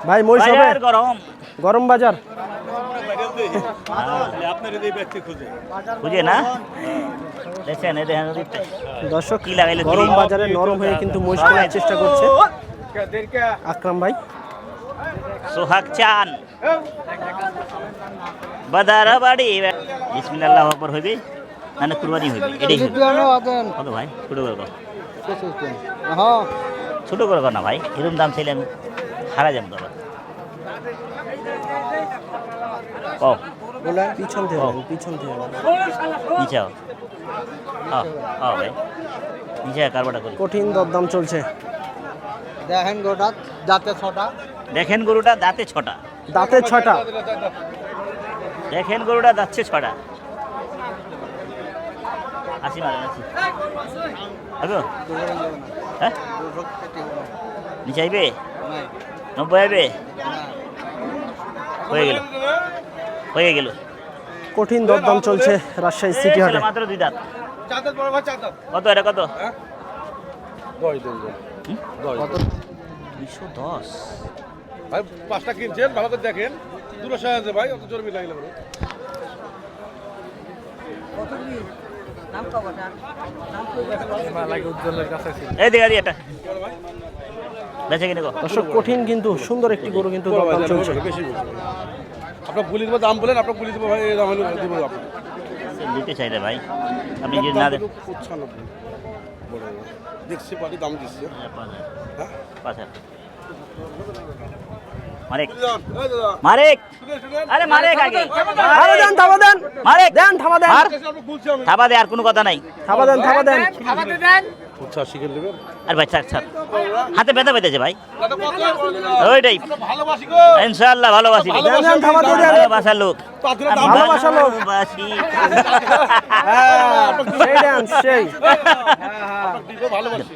ভাই মহিষ হবে গরম গরম বাজার বুঝে না দেখছেন দর্শক কি লাগাইলো গরম বাজারে নরম হয়ে কিন্তু মহিষ কেনার চেষ্টা করছে আকরাম ভাই। সোহাগ চান বাদারাবাড়ি বিসমিল্লাহ আকবার হইবে না কুরবানি হইবে এটাই কত ভাই ছোট করে কর ছোট করে কর না ভাই এরকম দাম চাইলে আমি হারা যাবো দাদা ও পিছন থেকে পিছন থেকে নিচে ভাই নিচে কারবারটা করি কঠিন দরদাম চলছে। দেখেন গরুটা দাঁতে ছটা দাঁতে ছটা দেখেন গরুটা যাচ্ছে ছটা 80 মারেন 80 হবে হ্যাঁ নিচে আইবে 90 আইবে হয়ে গেল কঠিন দরদাম চলছে রাজশাহী সিটি হাটে। মাত্র 2 দাঁত কত এটা কত 210 ভাই 5টা কিনছেন ভালো করে দেখেন দূরে সাজে ভাই অত জোর মিলাই লাগবে এই দেখা দি এটা বেচে কিনে গো দর্শক কঠিন কিন্তু সুন্দর একটি গরু কিন্তু দরদাম চলছে। বেশি আপনার বলি দেব দাম বলেন আপনার বলি দেব ভাই এই দাম হলো দিব আপনি দিতে চাই রে ভাই আপনি যদি না দেন 95 বড় দেখছি বাকি দাম দিচ্ছে হ্যাঁ 5000 মারেক আরে মারেক আগে আরে দেন থাবা দেন মারেক দেন থাবা দেন থাবা দে আর কোনো কথা নাই থাবা দেন থাবা দেন 85 কিলো নেবেন আর ভাই ছাড় ছাড় হাতে ব্যথা পেতেছে ভাই ওইটাই ভালোবাসি গো ইনশাআল্লাহ ভালোবাসি দেন দেন থাবা দিয়ে দেন ভালোবাসার লোক ভালোবাসার লোক। ভালোবাসি সেই দেন সেই ভালোবাসি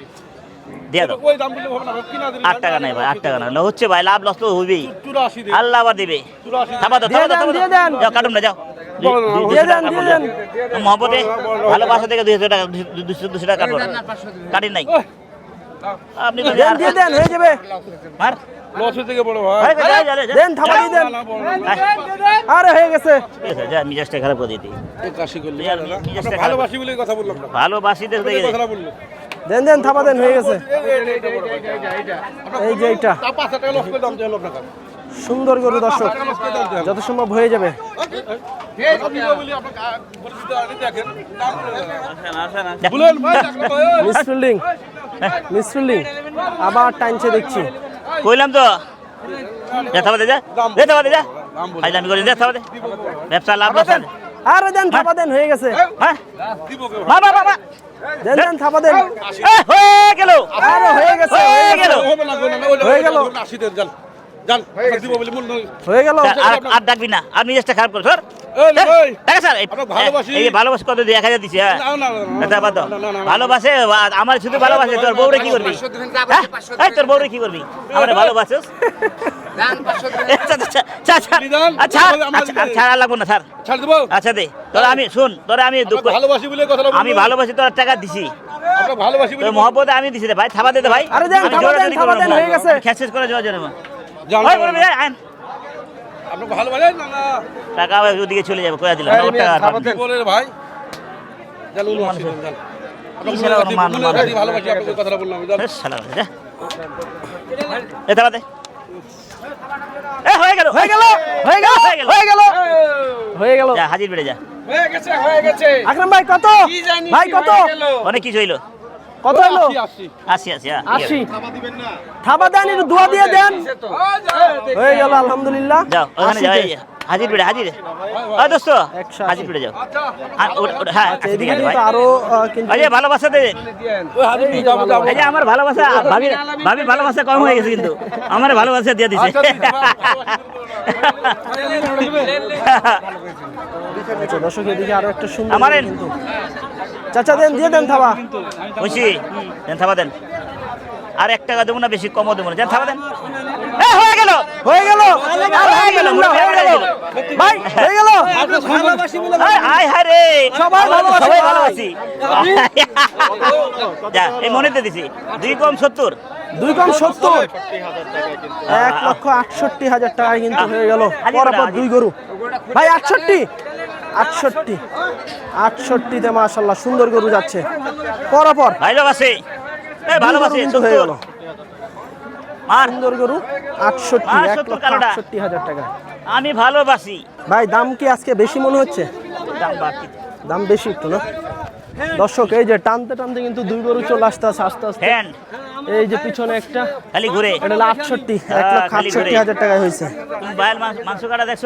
দিয়ে দাও ওই দাম দিলে হবে না কিনা দিলে 8 টাকা নাই ভাই 8 টাকা না হচ্ছে ভাই লাভ লস তো হইবেই 84 দিন আল্লাহ আবার দিবে থাবা দাও দিয়ে দেন দিয়ে দেন যাও কাটুন না যাও দিয়ে দেন দিয়ে দেন মহব্বতে ভালোবাসা থেকে 200 টাকা 200 টাকা কাটবো কাটি নাই আপনি তো দেন দিয়ে দেন হয়ে যাবে মার লস থেকে বড় ভাই দেন থাবা দিয়ে দেন আরে হয়ে গেছে যা মিজাজটা খারাপ করে দিতে 81 করলে মিজাজটা ভালোবাসি বলে কথা বললাম না ভালোবাসি দেখে কথা বললো দেন দেন থাবা দেন হয়ে গেছে এই যে এটা তা 5 টাকা লস করে দাম চাইলো আপনাকে সুন্দর গরু দর্শক যত সম্ভব হয়ে যাবে। বলেন ভাই মিস ফিল্ডিং আবার টাইমছে দেখছি কইলাম তো থাবা দে যা থাবা দে যা ভাই আমি করি দে থাবা দে ব্যবসা লাভ লস আরে দেন থাবা দেন হয়ে গেছে হ্যাঁ বাবা দেন দেন থাবা দেন হয়ে গেল আরে হয়ে গেছে হয়ে গেল 80 দেন জান জান দিব বলে মন হয়ে গেল আর ডাকবি না আর মিজাজটা খারাপ করে ধর টাকা স্যার এই ভালোবাসা কত 1000 দিছি হ্যাঁ ভালোবাসে আমার শুধু ভালোবাসে তোর বউরে কি করবি হ্যাঁ তোর বউরে কি করবি আমার ভালোবাসিস আচ্ছা ছাড়া লাগবো না স্যার ছাড় দেবো আচ্ছা দে তোরা আমি শুন তোরা আমি ভালোবাসি বলে কথা আমি ভালোবাসি তোর টাকা দিছি আমরা ভালোবাসি বলে তোর মহব্বতে আমি দিছি রে ভাই থাবা দে ভাই আরে দেন থাবা দেন হয়ে গেছে খেসেস করে যাওয়ার জন্য আপনি ভালোবাসেন না না টাকা ওদিকে চলে যাবে কয়া দিলাম ওর টাকা বলে ভাই জান উনি আসেন জান আপনার ভালোবাসি আপনাকে কথা বললাম জান শালা যা এ থাবা দে হয়ে গেল হয়ে গেল হয়ে গেল হয়ে গেল হয়ে গেল যা হাজির বেড়ে যা হয়ে গেছে আকরাম ভাই কত ভাই কত অনেক কিছু হইলো কত হলো 80 থাবা দেন একটু দোয়া দিয়ে দেন হয়ে গেল আলহামদুলিল্লাহ যাও ওখানে যাও হাজির বেড়ে হাজির দোস্ত হাজির বেড়ে যাও হ্যাঁ এদিকে কিন্তু আরো কিন্তু এই যে ভালোবাসা দে এই যে আমার ভালোবাসা ভাবির ভালোবাসা কম হয়ে গেছে কিন্তু আমার ভালোবাসা দিয়ে দিছে আচ্ছা দর্শক এদিকে আরো একটা সুন্দর আমার কিন্তু চাচা দেন দিয়ে দেন থাবা বুঝছি দেন থাবা দেন আর 1 টাকা দেবো না বেশি কমও দেবো না দেন থাবা দেন হয়ে গেল হয়ে গেল হয়ে গেল ভাই হয়ে গেল আয় হায় রে সবাই ভালোবাসে সবাই ভাই। ভালোবাসি যা এই মনেতে দিছি 2 কম 70 2 কম 70 1,68,000 টাকায় কিন্তু হয়ে গেল পরপর 2 গরু ভাই 68 তে মাশাআল্লাহ সুন্দর গরু যাচ্ছে পরপর ভালোবাসে এই ভালোবাসে কিন্তু হয়ে গেল মার সুন্দর গরু 68 আর 70 কালোটা। 1,68,000 টাকা আমি ভালোবাসি ভাই দাম কি আজকে বেশি মনে হচ্ছে দাম বাড়তি দাম বেশি একটু না দর্শক এই যে টানতে টানতে কিন্তু 2 গরু চলে আস্তে আস্তে ফ্যান এই যে পিছনে একটা খালি ঘুরে এটা হলো 68 খালি ঘুরে। 1,68,000 টাকায় হয়েছে তুমি বাইল মাংস কাটা দেখছো